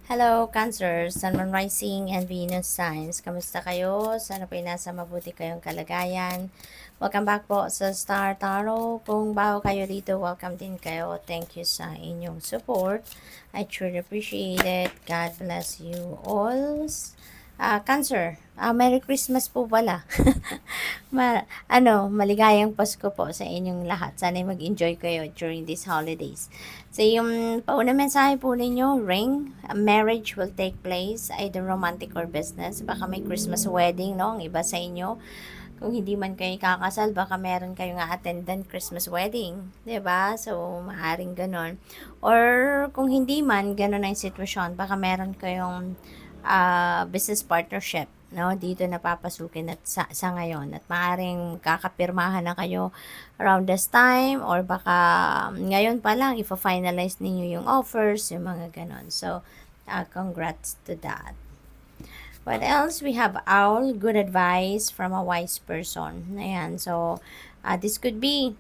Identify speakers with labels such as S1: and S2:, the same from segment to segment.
S1: Hello, Cancer, Sun, Moon Rising, and Venus Signs. Kamusta kayo? Sana po'y nasa mabuti kayong kalagayan. Welcome back po sa Star Tarot. Kung bago kayo dito, welcome din kayo. Thank you sa inyong support. I truly appreciate it. God bless you all. Cancer, Merry Christmas po pala. Maligayang Pasko po sa inyong lahat. Sana mag-enjoy kayo during these holidays. So, yung paunang mensahe po ninyo, ring, a marriage will take place, either romantic or business. Baka may Christmas wedding, no? Ang iba sa inyo. Kung hindi man kayo kakasal, baka meron kayong attendant Christmas wedding. 'Di ba? So, maaring ganon. Or, kung hindi man, ganon ang sitwasyon, baka meron kayong business partnership, no, dito na papasukin at sa ngayon, at maaring kakapirmahan na kayo around this time, or baka ngayon pa lang ifa-finalize ninyo yung offers, yung mga ganon. So, congrats to that. What else? We have owl, good advice from a wise person. Ayan, so this could be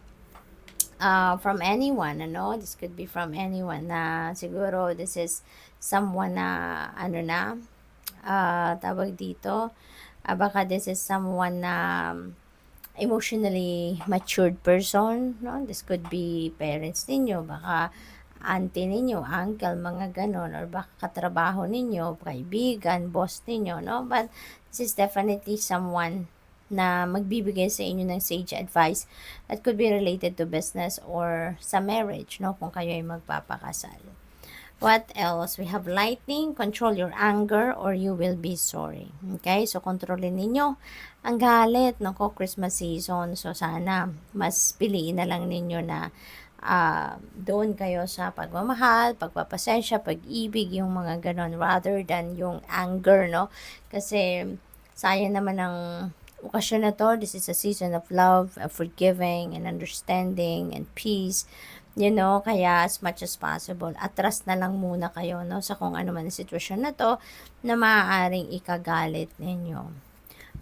S1: from anyone, ano? This could be from anyone na siguro this is someone na tawag dito, baka this is someone na emotionally matured person, no? This could be parents ninyo, baka auntie ninyo, uncle, mga ganon, or baka katrabaho ninyo, kaibigan, boss ninyo, no? But this is definitely someone na magbibigay sa inyo ng sage advice that could be related to business or sa marriage, no? Kung kayo ay magpapakasal. What else? We have lightning, control your anger or you will be sorry. Okay, so kontrolin ninyo ang galit, nako, Christmas season. So sana mas piliin na lang ninyo na doon kayo sa pagmamahal, pagpapasensya, pag-ibig, yung mga ganon, rather than yung anger, no? Kasi sayang naman ang okasyon na to. This is a season of love, of forgiving and understanding and peace. Kaya as much as possible, atras na lang muna kayo, no, sa kung ano man ang sitwasyon na to na maaaring ikagalit ninyo.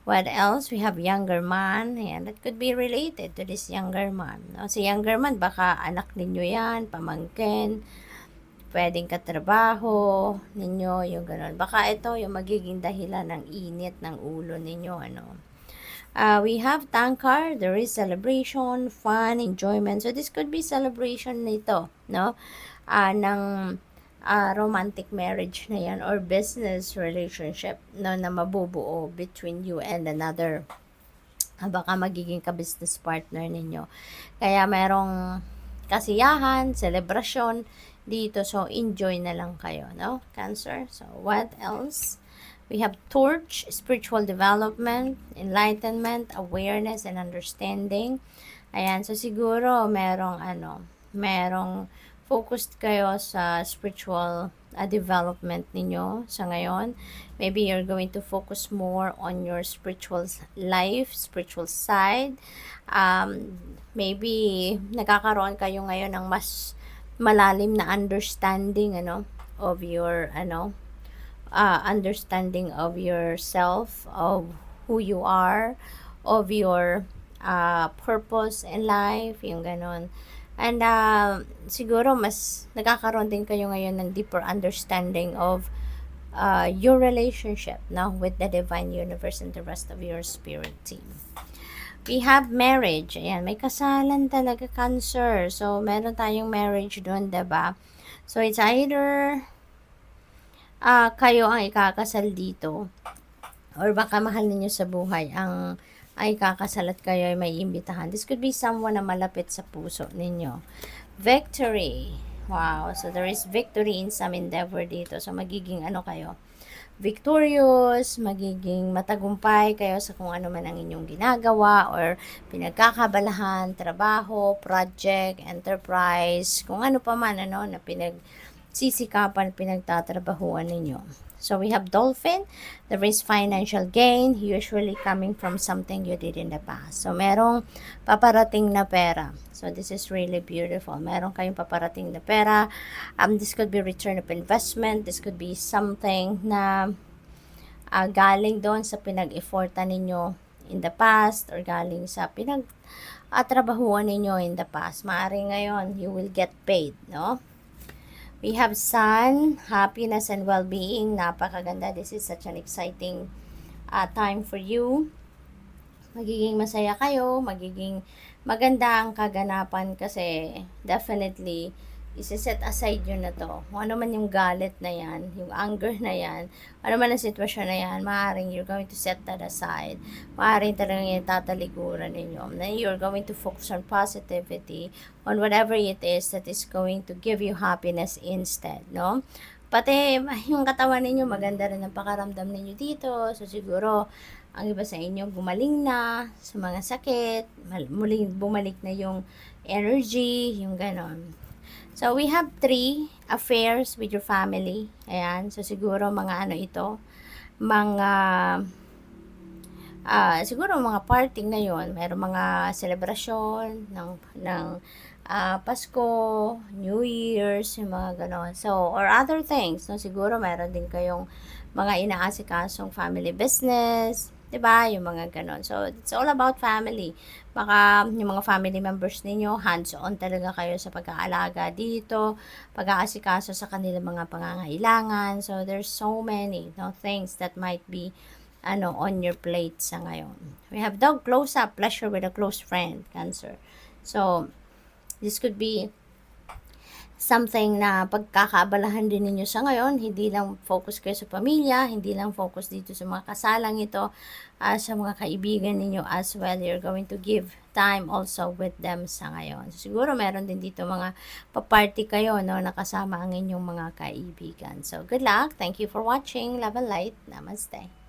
S1: What else? We have younger man. Ayan, that could be related to this younger man. No? Si younger man, baka anak ninyo yan, pamangkin, pwedeng katrabaho ninyo, yung ganun. Baka ito yung magiging dahilan ng init ng ulo ninyo, ano. We have Tangkar, there is celebration, fun, enjoyment. So this could be celebration nito, no? Ng romantic marriage na yan or business relationship, no, na mabubuo between you and another. Baka magiging ka-business partner ninyo. Kaya merong kasiyahan, celebration dito. So enjoy na lang kayo, no? Cancer. So what else? We have torch, spiritual development, enlightenment, awareness, and understanding. Ayan, so siguro merong focused kayo sa spiritual development ninyo sa ngayon. Maybe you're going to focus more on your spiritual life, spiritual side. Maybe nagkakaroon kayo ngayon ng mas malalim na understanding, of your, understanding of yourself, of who you are, of your purpose in life, yung ganon. And siguro mas nagkakaroon din kayo ngayon ng deeper understanding of your relationship, no, with the divine universe and the rest of your spirit team. We have marriage. Ayan, may kasalan talaga, Cancer. So, meron tayong marriage doon, diba? So, it's either kayo ang ikakasal dito or baka mahal ninyo sa buhay ang ay kakasal at kayo ay may imbitahan. This could be someone na malapit sa puso ninyo. Victory. Wow. So, there is victory in some endeavor dito. So, magiging kayo? Victorious, magiging matagumpay kayo sa kung ano man ang inyong ginagawa or pinagkakabalahan, trabaho, project, enterprise, kung ano pa man, na pinagsisikapan, pinagtatrabahuan ninyo. So, we have dolphin. There is financial gain, usually coming from something you did in the past. So, merong paparating na pera. So, this is really beautiful. Meron kayong paparating na pera. This could be return of investment. This could be something na galing doon sa pinag-effortan ninyo in the past or galing sa trabahuan ninyo in the past. Maaring ngayon, you will get paid, no? We have Sun, happiness and well-being. Napakaganda. This is such an exciting time for you. Magiging masaya kayo, magiging maganda ang kaganapan kasi definitely isi-set aside yun na to. Kung ano man yung galit na yan, yung anger na yan, ano man ang sitwasyon na yan, maaaring you're going to set that aside. Maaaring talagang yung tatalikuran ninyo. Then you're going to focus on positivity, on whatever it is that is going to give you happiness instead, no? Pati yung katawan ninyo, maganda rin ang pakaramdam ninyo dito. So siguro, ang iba sa inyo gumaling na sa mga sakit, muling bumalik na yung energy, yung ganon. So, we have 3 affairs with your family. Ayan. So, siguro mga ano ito, mga, siguro mga party ngayon, mayroong mga celebration ng Pasko, New Year's, yung mga ganon. So, or other things, no? Siguro mayroon din kayong mga inaasikasong family business, 'di ba? Yung mga ganon. So, it's all about family. Baka yung mga family members ninyo, hands-on talaga kayo sa pag-aalaga dito, pag-aasikaso sa kanilang mga pangangailangan. So, there's so many, no, things that might be on your plate sa ngayon. We have dog close-up, pleasure with a close friend, Cancer. So, this could be something na pagkakaabalahan din ninyo sa ngayon. Hindi lang focus kayo sa pamilya, hindi lang focus dito sa mga kasalang ito, sa mga kaibigan ninyo as well. You're going to give time also with them sa ngayon. So, siguro meron din dito mga paparty kayo, no, nakasama ang inyong mga kaibigan. So, good luck. Thank you for watching. Love and light. Namaste.